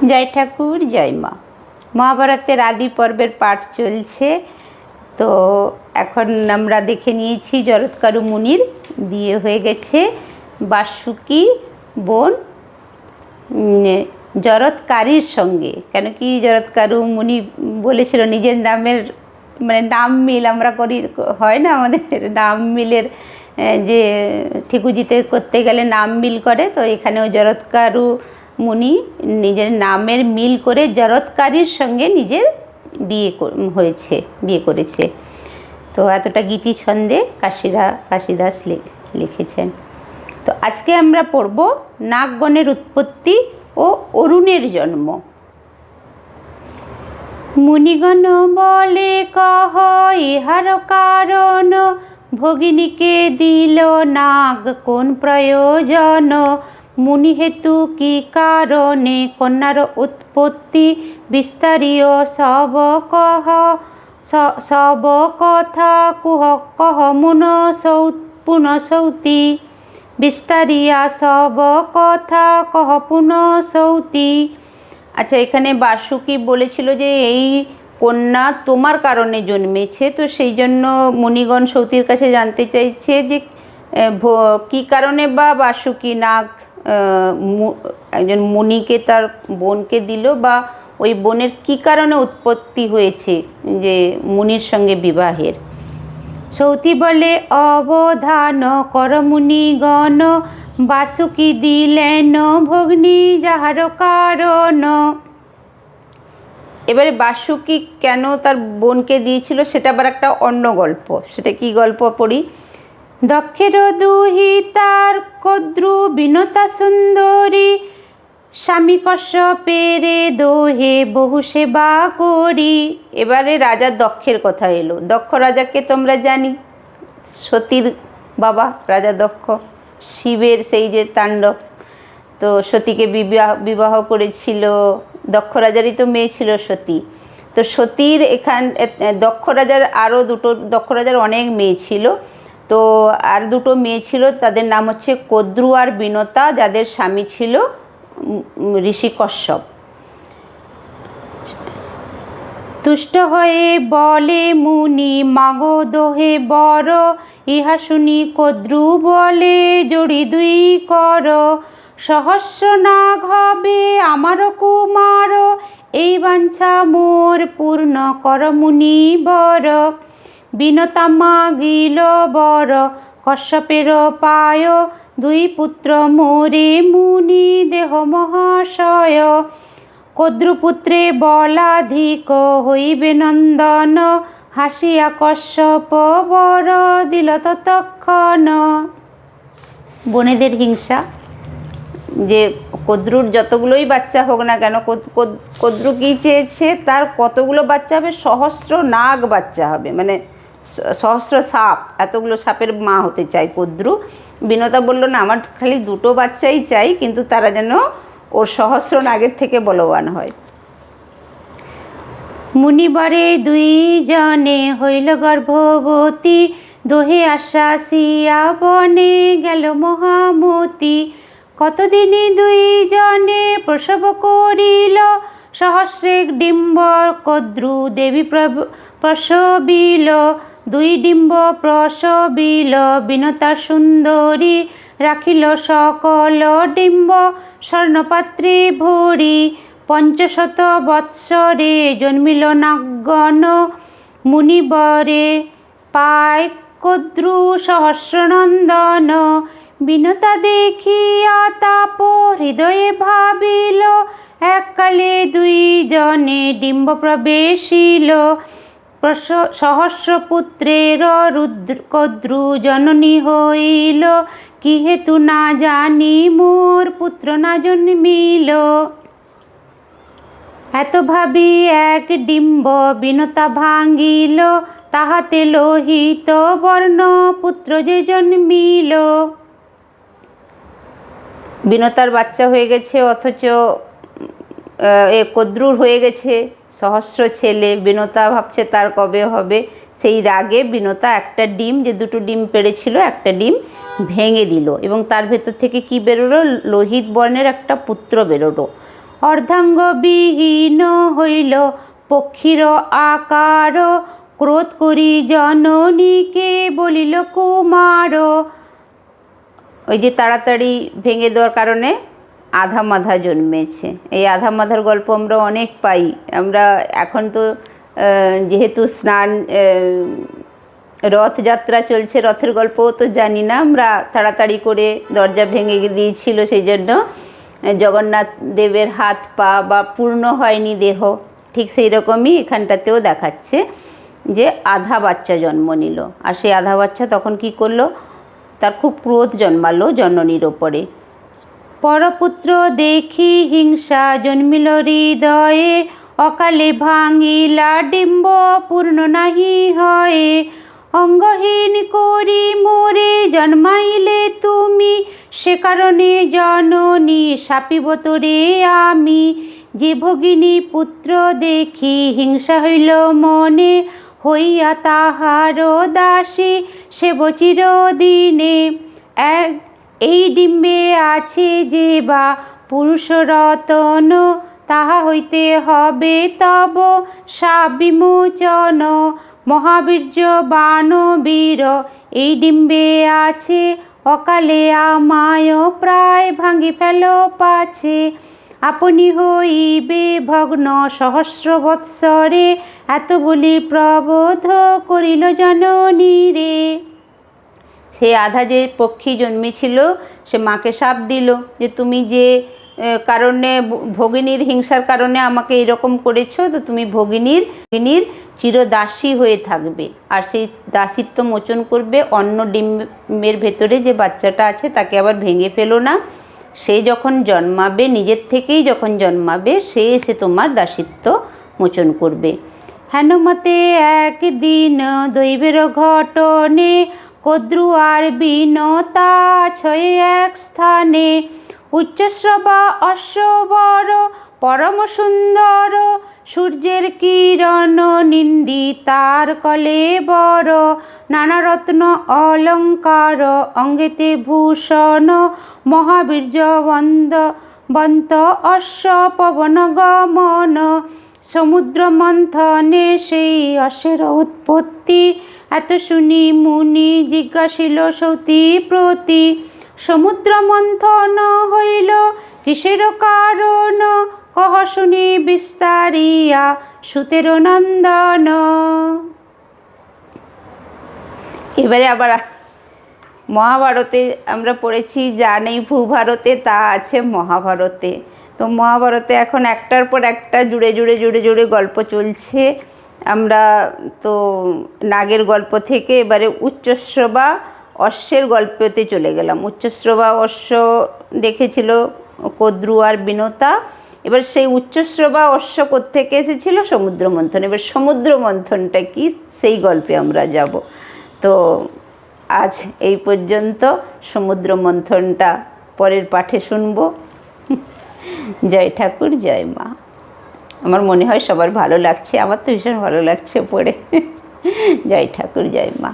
জয় ঠাকুর, জয় মা। মহাভারতের আদি পর্বের পাঠ চলছে। তো এখন আমরা দেখে নিয়েছি জরৎকারু মুনির বিয়ে হয়ে গেছে বাসুকি বোন জরৎকারীর সঙ্গে। কেন কি জরৎকারু মুনি বলেছিল নিজের নামের মানে নাম মিল আমরা করি, হয় না আমাদের নাম মিলের যে ঠিকুজিতে করতে গেলে নাম মিল করে, তো এখানেও জরৎকারু মুনি নিজের নামের মিল করে জরৎকারীর সঙ্গে নিজের বিয়ে করেছে। তো এতটা গীতি ছন্দে কাশিদাস লিখেছেন। তো আজকে আমরা পড়ব নাগগণের উৎপত্তি ও অরুণের জন্ম। মুনিগণ বলে কহ ইহার কারণ, ভগিনীকে দিল নাগ কোন প্রয়োজন। মুনি হেতু কি কারণে কন্যার উৎপত্তি, বিস্তারিয় সব কথা কহ পুনঃসৌতি। বিস্তারিয়া সব কথা কহ পুনঃসৌতি। আচ্ছা, এখানে বাসুকি বলেছিল যে এই কন্যা তোমার কারণে জন্মেছে, তো সেই জন্য মুনিগণ সৌতির কাছে জানতে চাইছে যে কী কারণে বা বাসুকি নাগ একজন মুনিকে তার বোনকে দিল, বা ওই বোনের কী কারণে উৎপত্তি হয়েছে যে মুনির সঙ্গে বিবাহের। সৌতি বলে অবধান কর মুনিগণ, বাসুকি দিলেন ভগ্নী যাহার কারণ। এবারে বাসুকি কেন তার বোনকে দিয়েছিল সেটা আবার একটা অন্য গল্প। সেটা কি গল্প পড়ি। দক্ষের দুহিতার কদ্রু বিনতা সুন্দরী, স্বামী কশ্যপের দোহে বহু সেবা করি। এবারে রাজা দক্ষের কথা এলো। দক্ষ রাজাকে তোমরা জানি, সতীর বাবা রাজা দক্ষ, শিবের সেই যে তাণ্ডব, তো সতীকে বিবাহ করেছিল। দক্ষ রাজারই তো মেয়ে ছিল সতী। তো সতীর দক্ষ রাজার অনেক মেয়ে ছিল। তো আর দুটো মেয়ে ছিল, তাদের নাম হচ্ছে কদ্রু আর বিনতা, যাদের স্বামী ছিল ঋষি কশ্যপ। তুষ্ট হয়ে বলে মুনি মাগো দোহে বর, ইহা শুনি কদ্রু বলে জড়ি দুই কর। সহস্র নাগ হবে আমারও কুমার, এই বাঞ্ছা মোর পূর্ণ কর মুনি বর। বিনতা মাগিল বর কশ্যপের পায়, দুই পুত্র মোরে মুনি দেহ মহাশয়। কদ্রুপুত্রে বলাধিক হইবে নন্দন, হাসিয়া কশ্যপ বর দিল ততক্ষণ। বোনেদের হিংসা, যে কদ্রুর যতগুলোই বাচ্চা হোক না কেন, কদ্রু কী চেয়েছে তার কতগুলো বাচ্চা হবে, সহস্র নাগ বাচ্চা হবে, মানে সহস্র সাপ, এতগুলো সাপের মা হতে চায় কদ্রু। বিনতা বলল না, আমার খালি দুটো বাচ্চাই চাই, কিন্তু তারা যেন ওর সহস্র নাগের থেকে বলবান হয়। মুনিবরে দুইজনে হইল গর্ভবতী, দোহে আশ্বাসিয়া বনে গেল মহামতি। কতদিনে দুইজনে প্রসব করিল, সহস্রেক ডিম্ব কদ্রু দেবী প্রসবিল। দুই ডিম্ব প্রসবিল বিনতা সুন্দরী, রাখিল সকল ডিম্ব স্বর্ণপাত্রে ভরি। ৫০০ বৎসরে জন্মিল নাগগণ, মুনিবরে পায় কদ্রু সহস্রনন্দন। বিনতা দেখিয়া তাপ হৃদয়ে ভাবিল, এককালে দুইজনে ডিম্ব প্রবেশিল। সহস্রপুত্রের কদ্রু জননী হইল, কি হেতু না জানি মোর পুত্র না জন্মিল। এত ভাবি এক ডিম্ব বিনতা ভাঙ্গিল, তাহাতে লোহিত বর্ণ পুত্র যে জন্মিল। বিনতার বাচ্চা হয়ে গেছে, অথচ কদ্রুর হয়ে গেছে সহস্র ছেলে। বিনতা ভাবছে তার কবে হবে, সেই রাগে বিনতা একটা ডিম, যে দুটো ডিম পেড়েছিল, একটা ডিম ভেঙে দিল এবং তার ভেতর থেকে কি বেরোলো, লোহিত বর্ণের একটা পুত্র বেরোলো। অর্ধাঙ্গবিহীন হইল পক্ষীর আকার, ক্রোধ করি জননীকে বলিল কুমার। ওই যে তাড়াতাড়ি ভেঙে দেওয়ার কারণে আধা মাধা জন্মেছে। এই আধা মাধার গল্প আমরা অনেক পাই। আমরা এখন তো যেহেতু স্নান রথযাত্রা চলছে, রথের গল্পও তো জানি না, আমরা তাড়াতাড়ি করে দরজা ভেঙে দিয়েছিল, সেই জন্য জগন্নাথ দেবের হাত পা বা পূর্ণ হয়নি দেহ। ঠিক সেই রকমই এখানটাতেও দেখাচ্ছে যে আধা বাচ্চা জন্ম নিল। আর সেই আধা বাচ্চা তখন কি করলো, তার খুব ক্রোধ জন্মালো জননীর ওপরে। পরপুত্র দেখি হিংসা জন্মিল হৃদয়ে, অকালে ভাঙিলা ডিম্ব পূর্ণ নাহি হয়ে। অঙ্গহীন করি মোরে জন্মাইলে তুমি, সে কারণে জননী শাপিব তোরে আমি। যে ভগিনী পুত্র দেখি হিংসা হইল মনে, হইয়া তাহার দাসী সেব চিরদিনে। এই ডিম্বে আছে যে বা পুরুষ রতন, তাহা হইতে হবে তব শাপ বিমোচন। মহাবীর্য বানবীর এই ডিম্বে আছে, অকালে আমায় প্রায় ভাঙি ফেল পাছে। আপনি হইবে ভগ্ন সহস্র বৎসরে, এত বলি প্রবোধ করিল জননী রে। সে আধা যে পক্ষী জন্মেছিল সে মাকে শাপ দিল যে তুমি যে কারণে ভগিনীর হিংসার কারণে আমাকে এরকম করেছো, তো তুমি ভগিনীর চিরদাসী হয়ে থাকবে। আর সেই দাসিত্ব মোচন করবে, অন্য ডিমের ভেতরে যে বাচ্চাটা আছে তাকে আবার ভেঙে ফেলো না। সে যখন জন্মাবে, নিজের থেকেই যখন জন্মাবে, সে এসে তোমার দাসিত্ব মোচন করবে। হেনমতে একদিন দৈবের ঘটনে, কদ্রু আর বিনতা ছয়ে এক স্থানে। উচ্চশ্রবা অশ্ববর পরম সুন্দর, সূর্যের কিরণ নিন্দিতার কলেবর। নানা রত্ন অলঙ্কার অঙ্গেতে ভূষণ, মহাবীর্যবন্ত অশ্ব পবন গমন। সমুদ্র মন্থনে সেই অশ্বের উৎপত্তি, এত শুনি মুনি জিজ্ঞাসিল সতী প্রতি। সমুদ্র মন্থন হইল কিসের কারণ, কহ শুনি বিস্তারিয়া সুতের নন্দন। এবারে আবার মহাভারতে আমরা পড়েছি, যা নেই ভূভারতে তা আছে মহাভারতে। তো মহাভারতে এখন একটার পর একটা জুড়ে জুড়ে গল্প চলছে। আমরা তো নাগের গল্প থেকে এবারে উচ্চশ্রবা অশ্বের গল্পতে চলে গেলাম। উচ্চশ্রবা অশ্ব দেখেছিল কদ্রু আর বিনতা। এবার সেই উচ্চশ্রবা অশ্ব কোত্থেকে এসেছিল? সমুদ্র মন্থন। এবার সমুদ্র মন্থনটা কি, সেই গল্পে আমরা যাব। তো আজ এই পর্যন্ত। সমুদ্র মন্থনটা পরের পাঠে শুনব। জয় ঠাকুর, জয় মা। আমার মনে হয় সবার ভালো লাগছে, আমার তো ভীষণ ভালো লাগছে পড়ে। জয় ঠাকুর, জয় মা।